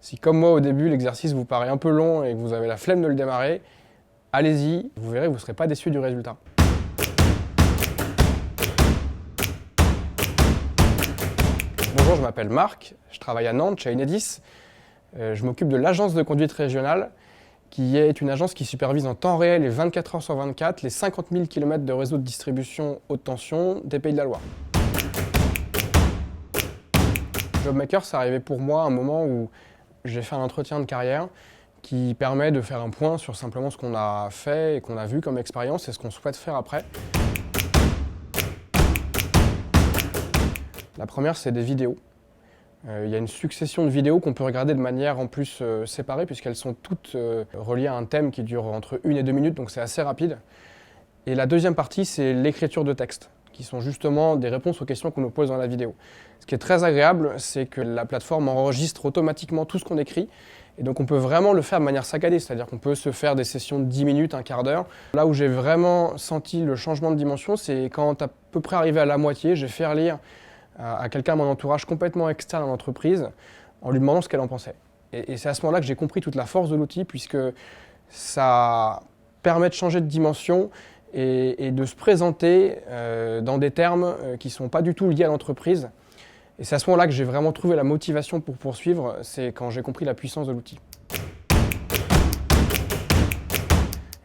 Si comme moi au début l'exercice vous paraît un peu long et que vous avez la flemme de le démarrer, allez-y, vous verrez, vous ne serez pas déçu du résultat. Bonjour, je m'appelle Marc, je travaille à Nantes chez Enedis. Je m'occupe de l'agence de conduite régionale, qui est une agence qui supervise en temps réel et 24 heures sur 24 les 50 000 km de réseau de distribution haute tension des Pays de la Loire. Jobmaker, c'est arrivé pour moi à un moment où j'ai fait un entretien de carrière qui permet de faire un point sur simplement ce qu'on a fait et qu'on a vu comme expérience et ce qu'on souhaite faire après. La première, c'est des vidéos. Il y a une succession de vidéos qu'on peut regarder de manière en plus séparée puisqu'elles sont toutes reliées à un thème qui dure entre 1 et 2 minutes, donc c'est assez rapide. Et la deuxième partie, c'est l'écriture de texte, qui sont justement des réponses aux questions qu'on nous pose dans la vidéo. Ce qui est très agréable, c'est que la plateforme enregistre automatiquement tout ce qu'on écrit, et donc on peut vraiment le faire de manière saccadée, c'est-à-dire qu'on peut se faire des sessions de 10 minutes, un quart d'heure. Là où j'ai vraiment senti le changement de dimension, c'est quand à peu près arrivé à la moitié, j'ai fait relire à quelqu'un de mon entourage complètement externe à l'entreprise, en lui demandant ce qu'elle en pensait. Et c'est à ce moment-là que j'ai compris toute la force de l'outil, puisque ça permet de changer de dimension et de se présenter dans des termes qui ne sont pas du tout liés à l'entreprise. Et c'est à ce moment-là que j'ai vraiment trouvé la motivation pour poursuivre, c'est quand j'ai compris la puissance de l'outil.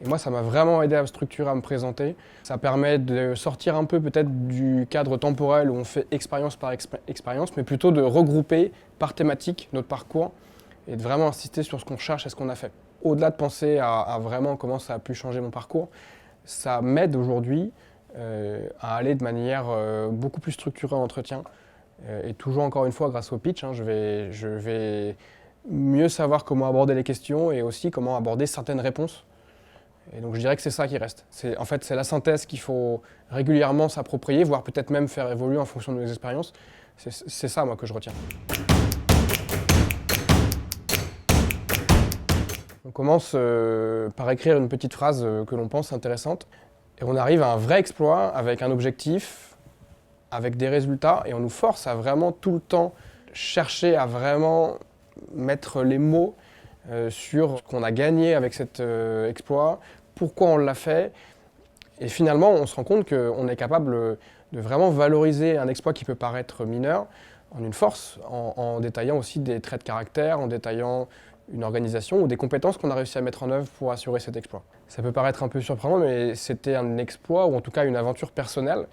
Et moi, ça m'a vraiment aidé à me structurer, à me présenter. Ça permet de sortir un peu peut-être du cadre temporel où on fait expérience par expérience, mais plutôt de regrouper par thématique notre parcours et de vraiment insister sur ce qu'on cherche et ce qu'on a fait. Au-delà de penser à vraiment comment ça a pu changer mon parcours, ça m'aide aujourd'hui à aller de manière beaucoup plus structurée en entretien. Et toujours encore une fois, grâce au pitch, je vais mieux savoir comment aborder les questions et aussi comment aborder certaines réponses. Et donc je dirais que c'est ça qui reste. En fait, c'est la synthèse qu'il faut régulièrement s'approprier, voire peut-être même faire évoluer en fonction de nos expériences. C'est ça, moi, que je retiens. On commence par écrire une petite phrase que l'on pense intéressante. Et on arrive à un vrai exploit avec un objectif, avec des résultats. Et on nous force à vraiment tout le temps chercher à vraiment mettre les mots sur ce qu'on a gagné avec cet exploit, pourquoi on l'a fait. Et finalement, on se rend compte qu'on est capable de vraiment valoriser un exploit qui peut paraître mineur en une force, en détaillant aussi des traits de caractère, en détaillant une organisation ou des compétences qu'on a réussi à mettre en œuvre pour assurer cet exploit. Ça peut paraître un peu surprenant, mais c'était un exploit, ou en tout cas une aventure personnelle,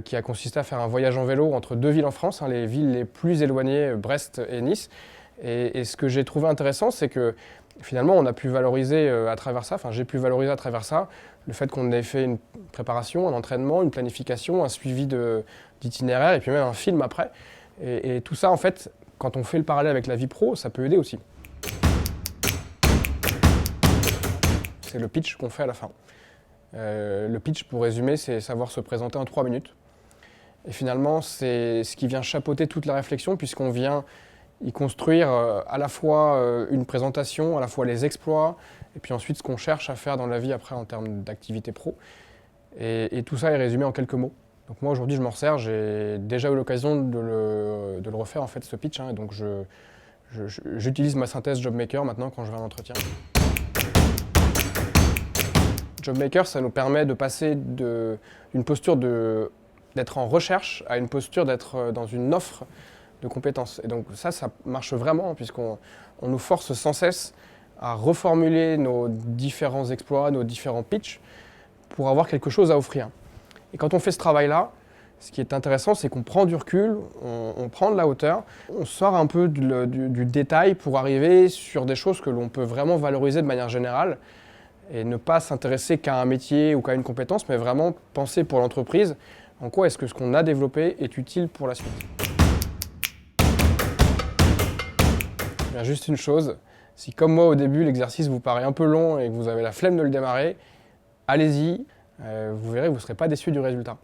qui a consisté à faire un voyage en vélo entre deux villes en France, les villes les plus éloignées, Brest et Nice. Et ce que j'ai trouvé intéressant, c'est que finalement, on a pu valoriser à travers ça, j'ai pu valoriser à travers ça, le fait qu'on ait fait une préparation, un entraînement, une planification, un suivi d'itinéraire et puis même un film après. Et tout ça, en fait, quand on fait le parallèle avec la vie pro, ça peut aider aussi. C'est le pitch qu'on fait à la fin. Le pitch, pour résumer, c'est savoir se présenter en 3 minutes. Et finalement, c'est ce qui vient chapeauter toute la réflexion, puisqu'on vient y construire à la fois une présentation, à la fois les exploits, et puis ensuite ce qu'on cherche à faire dans la vie après en termes d'activité pro. Et tout ça est résumé en quelques mots. Donc moi aujourd'hui je m'en resserre, j'ai déjà eu l'occasion de le refaire en fait ce pitch, et donc j'utilise ma synthèse Jobmaker maintenant quand je vais à un entretien. Jobmaker, ça nous permet de passer d'une posture d'être en recherche à une posture d'être dans une offre de compétences. Et donc ça marche vraiment puisqu'on nous force sans cesse à reformuler nos différents exploits, nos différents pitchs pour avoir quelque chose à offrir. Et quand on fait ce travail-là, ce qui est intéressant, c'est qu'on prend du recul, on prend de la hauteur, on sort un peu du détail pour arriver sur des choses que l'on peut vraiment valoriser de manière générale et ne pas s'intéresser qu'à un métier ou qu'à une compétence, mais vraiment penser pour l'entreprise, en quoi est-ce que ce qu'on a développé est utile pour la suite. Bien, juste une chose, si comme moi au début l'exercice vous paraît un peu long et que vous avez la flemme de le démarrer, allez-y, vous verrez, vous ne serez pas déçu du résultat.